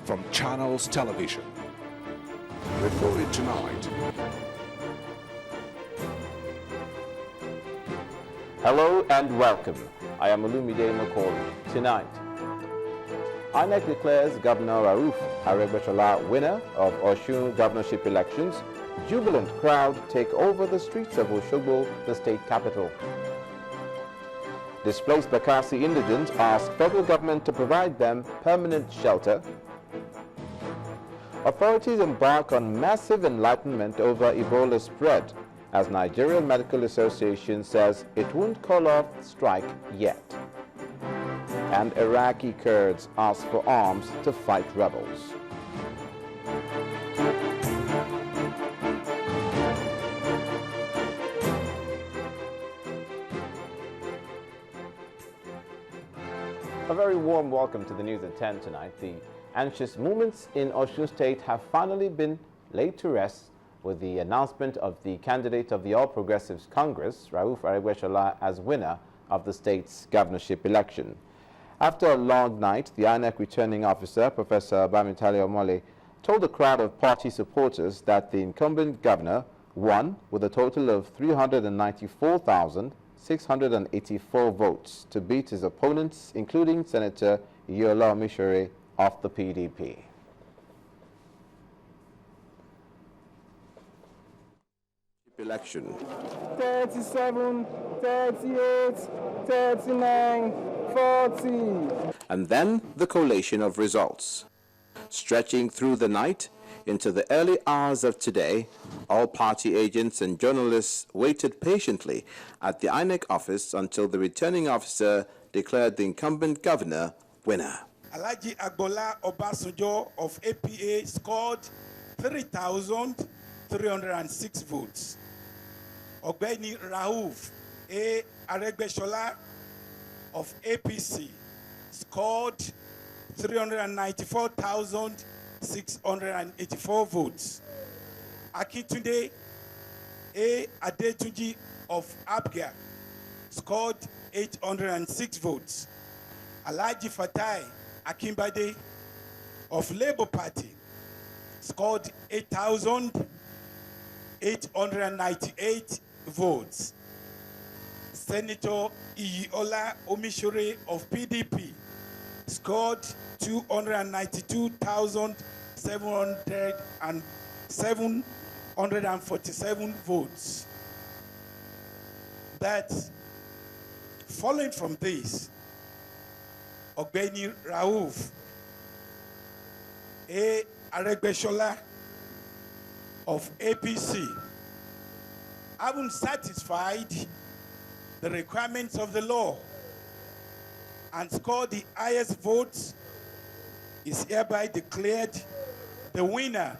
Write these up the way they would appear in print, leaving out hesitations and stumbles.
from Channels Television. Reported tonight. Hello and welcome. I am Olumide Makori. Tonight, INEC declares Governor Aregbesola winner of Osun governorship elections. Jubilant crowd take over the streets of Osogbo, the state capital. Displaced Bakassi indigents ask federal government to provide them permanent shelter. Authorities embark on massive enlightenment over Ebola spread, as Nigerian Medical Association says it won't call off strike yet. And Iraqi Kurds ask for arms to fight rebels. A very warm welcome to the news at 10 tonight. The anxious moments in Osun State have finally been laid to rest with the announcement of the candidate of the All Progressives Congress, Aregbesola, as winner of the state's governorship election. After a long night, the INEC returning officer, Professor Bamitale Omole, told a crowd of party supporters that the incumbent governor won with a total of 394,684 votes to beat his opponents, including Senator Yola Omisore of the PDP. Election. 37, 38, 39, 40. And then the collation of results. Stretching through the night into the early hours of today, all party agents and journalists waited patiently at the INEC office until the returning officer declared the incumbent governor winner. Alhaji Agbola Obasanjo of APA scored 3,306 votes. Ogbeni Rauf A. Aregbesola of APC scored 394,684 votes. Akintunde A. Adetunji of Abga scored 806 votes. Alhaji Fatai Akinbade of Labour Party scored 8,898 votes. Senator Yola Omisore of PDP scored 292,747 votes. But following from this, Ogbeni Rauf A. Aregbesola of APC, having satisfied the requirements of the law and scored the highest votes, is hereby declared the winner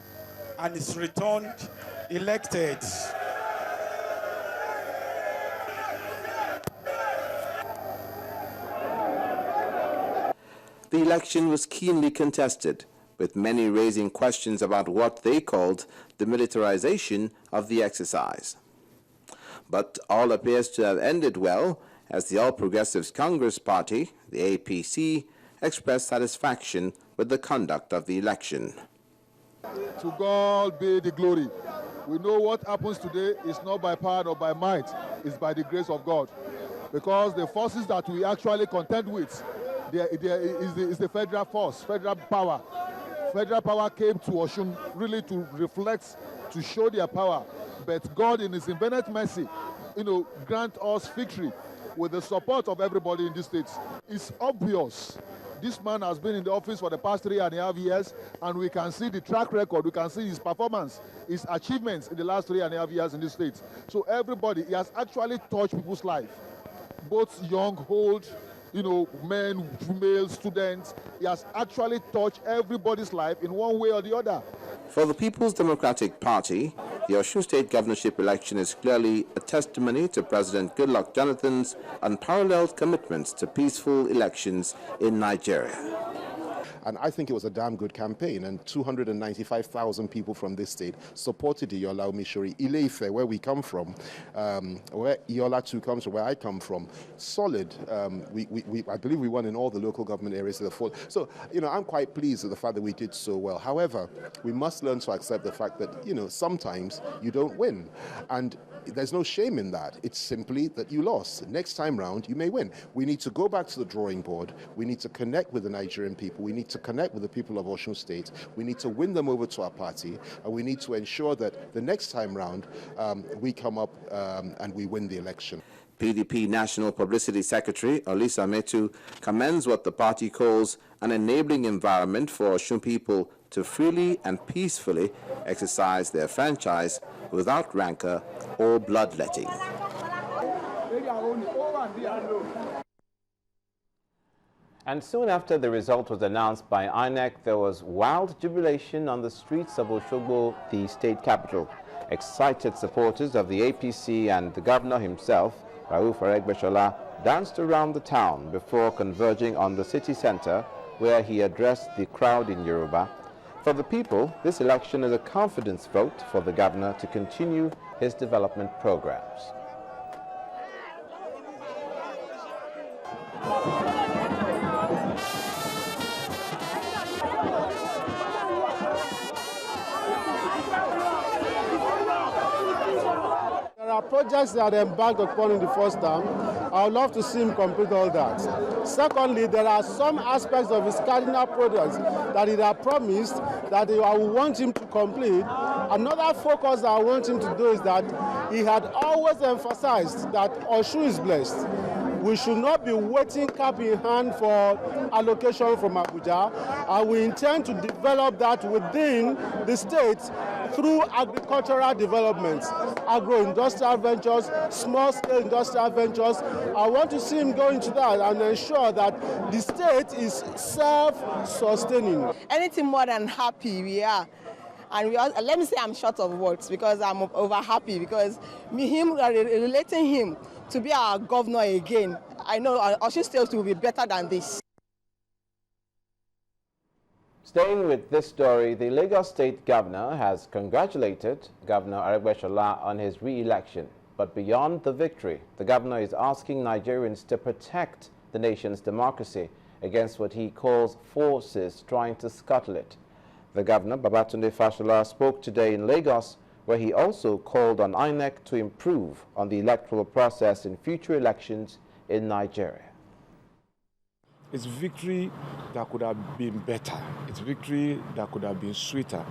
and is returned elected. The election was keenly contested, with many raising questions about what they called the militarization of the exercise. But all appears to have ended well, as the All Progressives Congress Party, the APC, expressed satisfaction with the conduct of the election. To God be the glory. We know what happens today is not by power or by might, it's by the grace of God. Because the forces that we actually contend with, there is the federal force, federal power. Federal power came to Osun really to reflect, to show their power. But God, in His infinite mercy, grant us victory with the support of everybody in this state. It's obvious. This man has been in the office for the past 3.5 years, and we can see the track record, we can see his performance, his achievements in the last 3.5 years in this state. So everybody, he has actually touched people's life, both young, old, men, female, students. He has actually touched everybody's life in one way or the other. For the People's Democratic Party, the Osun State governorship election is clearly a testimony to President Goodluck Jonathan's unparalleled commitments to peaceful elections in Nigeria. And I think it was a damn good campaign, and 295,000 people from this state supported Iola Omishori. Ile-Ife, where we come from, where Iola too comes from, where I come from, solid. I believe we won in all the local government areas of the full. So, I'm quite pleased with the fact that we did so well. However, we must learn to accept the fact that, sometimes you don't win. And there's no shame in that. It's simply that you lost. Next time round, you may win. We need to go back to the drawing board. We need to connect with the Nigerian people. We need to connect with the people of Osun State. We need to win them over to our party. And we need to ensure that the next time round, we come up and we win the election. PDP National Publicity Secretary Olisa Metu commends what the party calls an enabling environment for Osun people to freely and peacefully exercise their franchise without rancor or bloodletting. And soon after the result was announced by INEC, there was wild jubilation on the streets of Osogbo, the state capital. Excited supporters of the APC and the governor himself, Aregbesola, danced around the town before converging on the city center, where he addressed the crowd in Yoruba. For the people, this election is a confidence vote for the governor to continue his development programs. There are projects that embarked upon in the first term. I would love to see him complete all that. Secondly, there are some aspects of his cardinal projects that he had promised that I would want him to complete. Another focus that I want him to do is that he had always emphasized that Osun is blessed. We should not be waiting cap in hand for allocation from Abuja, and we intend to develop that within the state through agricultural development, agro-industrial ventures, small-scale industrial ventures. I want to see him go into that and ensure that the state is self-sustaining. Anything more than happy we are. And let me say I'm short of words because I'm over happy because relating him to be our governor again, I know Osun State will be better than this. Staying with this story, the Lagos State Governor has congratulated Governor Aregbesola on his re-election. But beyond the victory, the governor is asking Nigerians to protect the nation's democracy against what he calls forces trying to scuttle it. The governor, Babatunde Fashola, spoke today in Lagos, where he also called on INEC to improve on the electoral process in future elections in Nigeria. It's victory that could have been better. It's victory that could have been sweeter.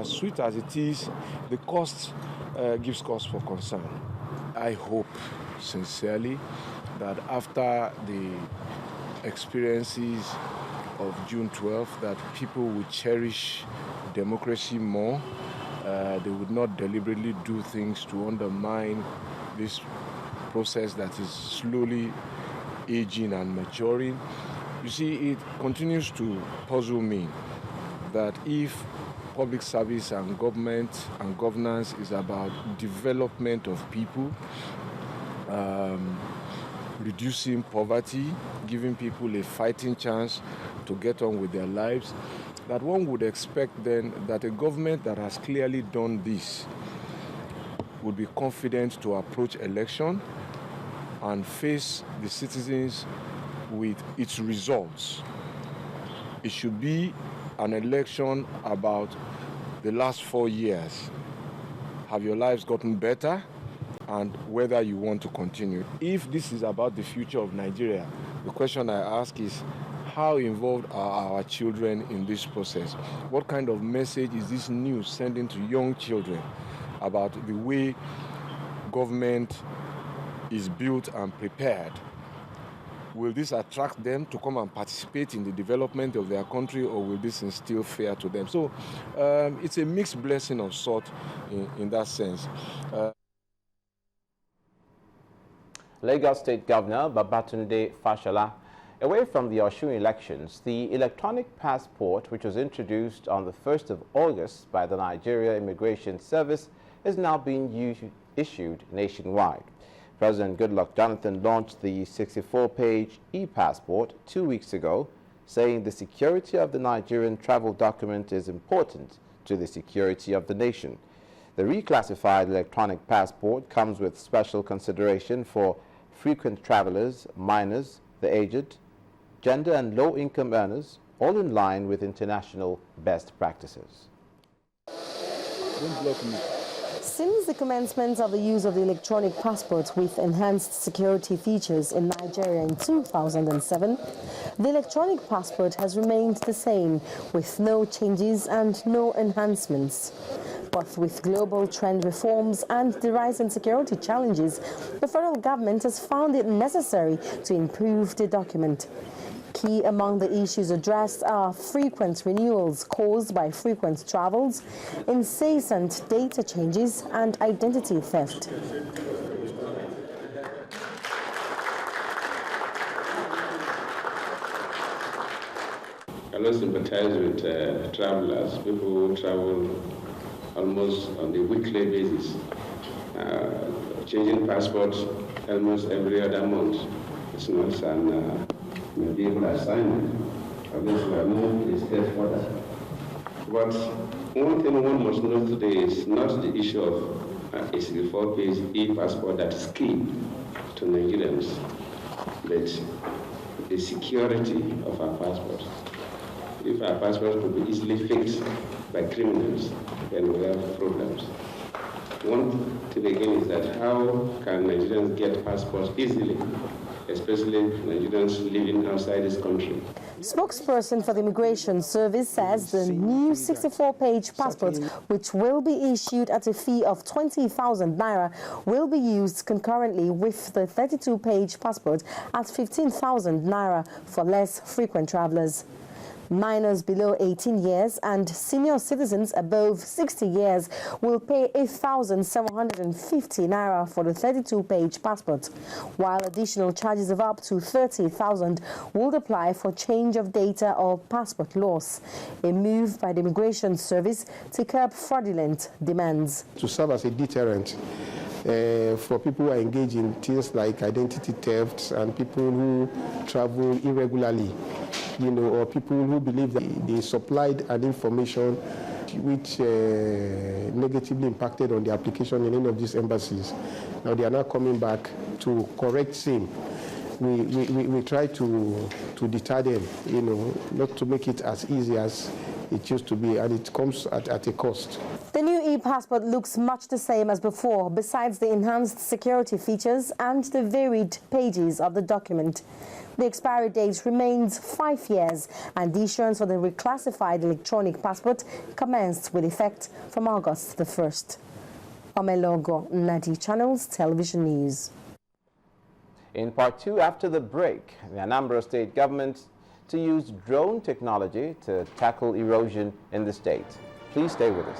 Sweet as it is, the cost gives cause for concern. I hope sincerely that after the experiences of June 12th, that people will cherish democracy more. They would not deliberately do things to undermine this process that is slowly aging and maturing. You see, it continues to puzzle me that if public service and government and governance is about development of people, reducing poverty, giving people a fighting chance to get on with their lives, that one would expect then that a government that has clearly done this would be confident to approach election and face the citizens with its results. It should be an election about the last 4 years. Have your lives gotten better? And whether you want to continue. If this is about the future of Nigeria, the question I ask is, how involved are our children in this process? What kind of message is this news sending to young children about the way government is built and prepared? Will this attract them to come and participate in the development of their country, or will this instill fear to them? So it's a mixed blessing of sort in that sense. Lagos State Governor Babatunde Fashola. Away from the Osun elections, the electronic passport, which was introduced on the 1st of August by the Nigeria Immigration Service, is now being issued nationwide. President Goodluck Jonathan launched the 64-page e-passport 2 weeks ago, saying the security of the Nigerian travel document is important to the security of the nation. The reclassified electronic passport comes with special consideration for frequent travelers, minors, the aged, gender and low-income earners, all in line with international best practices. Don't block me. Since the commencement of the use of the electronic passport with enhanced security features in Nigeria in 2007, the electronic passport has remained the same, with no changes and no enhancements. But with global trend reforms and the rise in security challenges, the federal government has found it necessary to improve the document. Key among the issues addressed are frequent renewals caused by frequent travels, incessant data changes, and identity theft. I also sympathize with travelers, people who travel almost on a weekly basis, changing passports almost every other month. It's not an medical assignment. Obviously, we have moved a step further. But one thing one must know today is not the issue of a 64-page e-passport that is key to Nigerians, but the security of our passports. If our passports could be easily faked by criminals, then we have problems. One thing again is that how can Nigerians get passports easily, especially Nigerians living outside this country? Spokesperson for the Immigration Service says the new 64-page passport, which will be issued at a fee of 20,000 naira, will be used concurrently with the 32-page passport at 15,000 naira for less frequent travelers. Minors below 18 years and senior citizens above 60 years will pay 8,750 naira for the 32-page passport, while additional charges of up to 30,000 would apply for change of data or passport loss, a move by the Immigration Service to curb fraudulent demands. To serve as a deterrent for people who are engaged in things like identity theft and people who travel irregularly, or people who believe that they supplied an information which negatively impacted on the application in any of these embassies. Now they are now coming back to correct same. We try to deter them, not to make it as easy as it used to be, and it comes at a cost. The new e-passport looks much the same as before, besides the enhanced security features and the varied pages of the document. The expiry date remains 5 years, and the issuance for the reclassified electronic passport commenced with effect from August the 1st. Omelogo, Nadi Channels Television News. In part 2, after the break, the Anambra State government to use drone technology to tackle erosion in the state. Please stay with us.